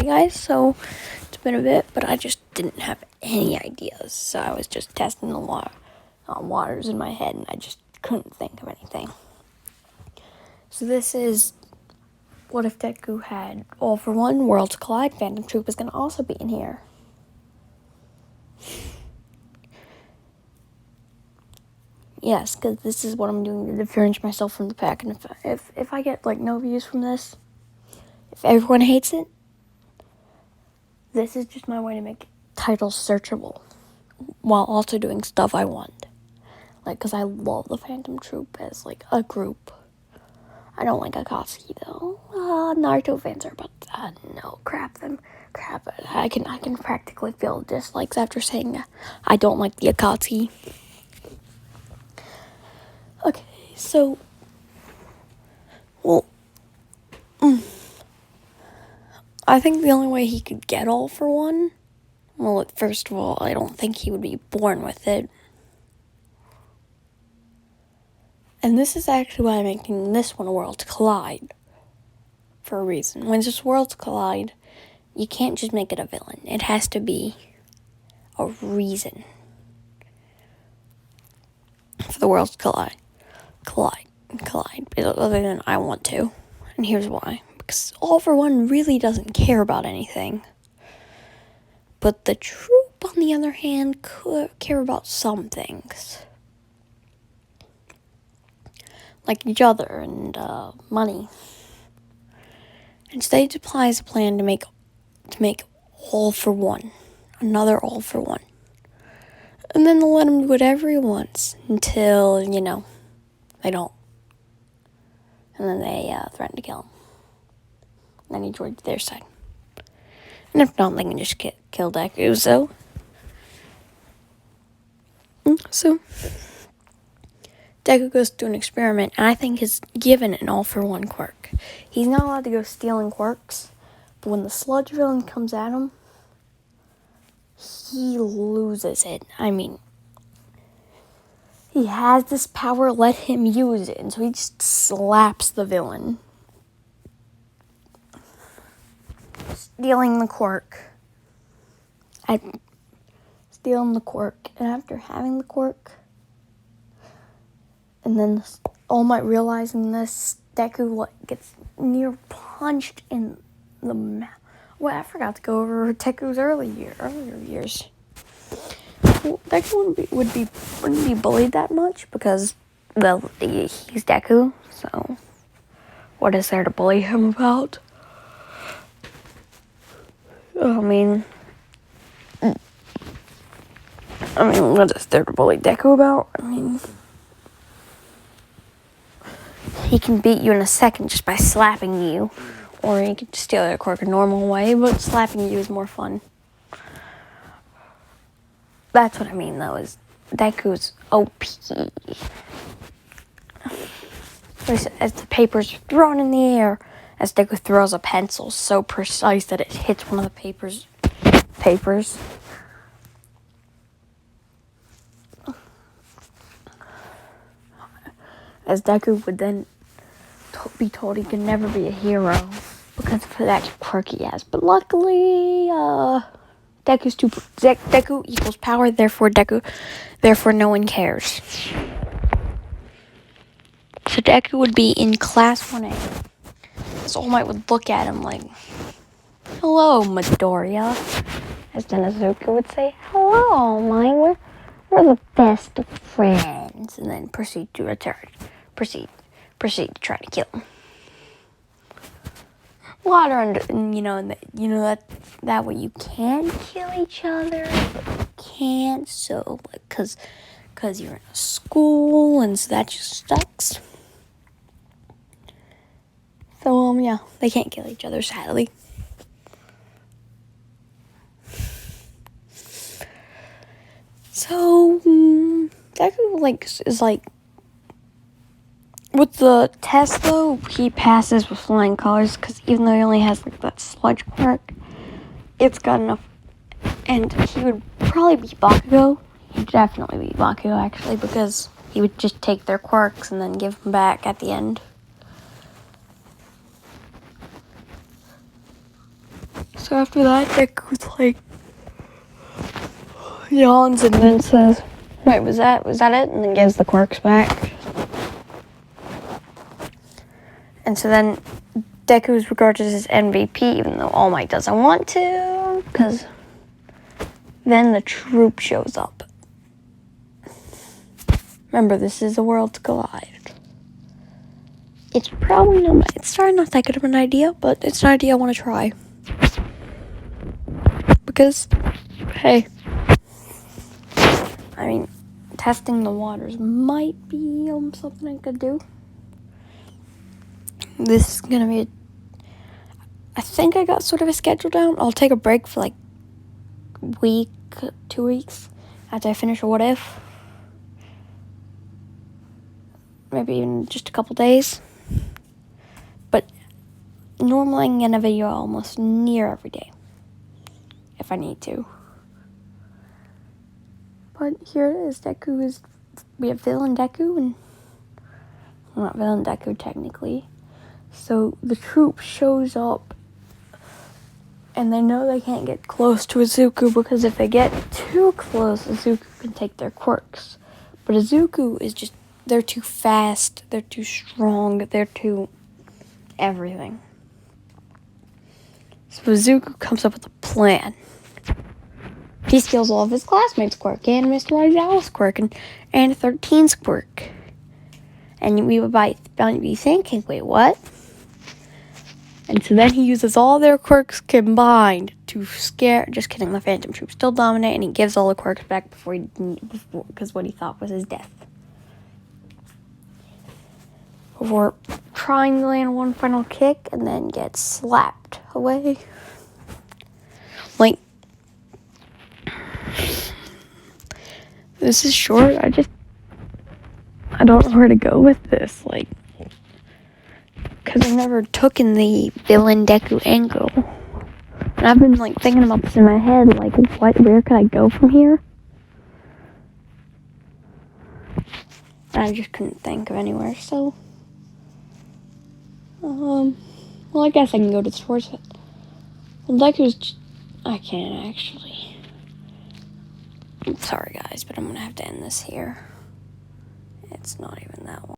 guys, so it's been a bit, but I just didn't have any ideas, so I was just testing the waters in my head, and I just couldn't think of anything. So this is, what if Deku had All for One, Worlds Collide, Phantom Troop is going to also be in here. Yes, because this is what I'm doing to differentiate myself from the pack, and if I get, no views from this, if everyone hates it, this is just my way to make titles searchable, while also doing stuff I want. Because I love the Phantom Troop as, a group. I don't like Akatsuki, though. Naruto fans are about no, crap. I can practically feel dislikes after saying I don't like the Akatsuki. Okay, so, I think the only way he could get All for One, first of all, I don't think he would be born with it. And this is actually why I'm making this one Worlds Collide. For a reason. When it's Worlds Collide, you can't just make it a villain. It has to be a reason for the Worlds Collide, other than I want to. And here's why. Because All for One really doesn't care about anything. But the Troop, on the other hand, could care about some things. Like each other and money. And Stage applies a plan to make All for One. Another All for One. And then they'll let him do whatever he wants until, they don't. And then they threaten to kill him. And then he joins their side. And if not, they can just kill Deku, So, Deku goes through an experiment, and I think he's given an All for One quirk. He's not allowed to go stealing quirks, but when the sludge villain comes at him, he loses it. I mean, he has this power, let him use it, and so he just slaps the villain. Stealing the quirk. And after having the quirk, and then All Might realizing this, Deku gets near punched in the mouth. Well, I forgot to go over Deku's earlier years. Well, Deku wouldn't be bullied that much because, he's Deku. So, what is there to bully him about? What is there to bully Deku about? He can beat you in a second just by slapping you. Or he can steal your quirk a normal way, but slapping you is more fun. That's what I mean, though, is Deku's OP. As the paper's thrown in the air, as Deku throws a pencil so precise that it hits one of the papers. As Deku would then be told he could never be a hero because of that quirk he has. But luckily, Deku equals power, therefore no one cares. So Deku would be in Class 1A. So All Might would look at him like, "Hello, Midoriya." As Inosuke would say, "Hello, mine. We're the best of friends." And then proceed to try to kill him. That way you can kill each other, but you can't. So, because you're in a school, and so that just sucks. So, they can't kill each other, sadly. So, Deku, is with the test, though, he passes with flying colors, because even though he only has, that sludge quirk, it's got enough, and he would probably be Bakugo. He'd definitely be Bakugo, actually, because he would just take their quirks and then give them back at the end. So after that, Deku's like yawns and then says, "Wait, was that it?" And then gives the quirks back. And so then Deku is regarded as MVP, even though All Might doesn't want to, because then the troop shows up. Remember, this is a Worlds Collide. It's probably not. It's probably not that good of an idea, but it's an idea I want to try. Because, hey, I mean, testing the waters might be something I could do. This is gonna be I think I got sort of a schedule down. I'll take a break for like a week, 2 weeks after I finish a What If. Maybe even just a couple days. But normally I can get a video almost near every day if I need to. But here it is. We have Villain Deku and well, not Villain Deku technically. So the troop shows up and they know they can't get close to Izuku because if they get too close, Izuku can take their quirks. But Izuku is just, they're too fast, they're too strong, they're too everything. So Izuku comes up with a plan. He steals all of his classmates' quirk and Mr. Aizawa's quirk and 13's quirk. And we might be thinking, wait, what? And so then he uses all their quirks combined to scare. Just kidding, the Phantom Troop still dominate, and he gives all the quirks back because what he thought was his death. Before trying to land one final kick and then gets slapped away. Like, this is short. I don't know where to go with this. Like, because I've never taken the Villain Deku angle. And I've been, like, thinking about this in my head, like, where could I go from here? And I just couldn't think of anywhere, so... well, I guess I can go to the source. Well, Deku's... I can't, actually. I'm sorry, guys, but I'm gonna have to end this here. It's not even that long.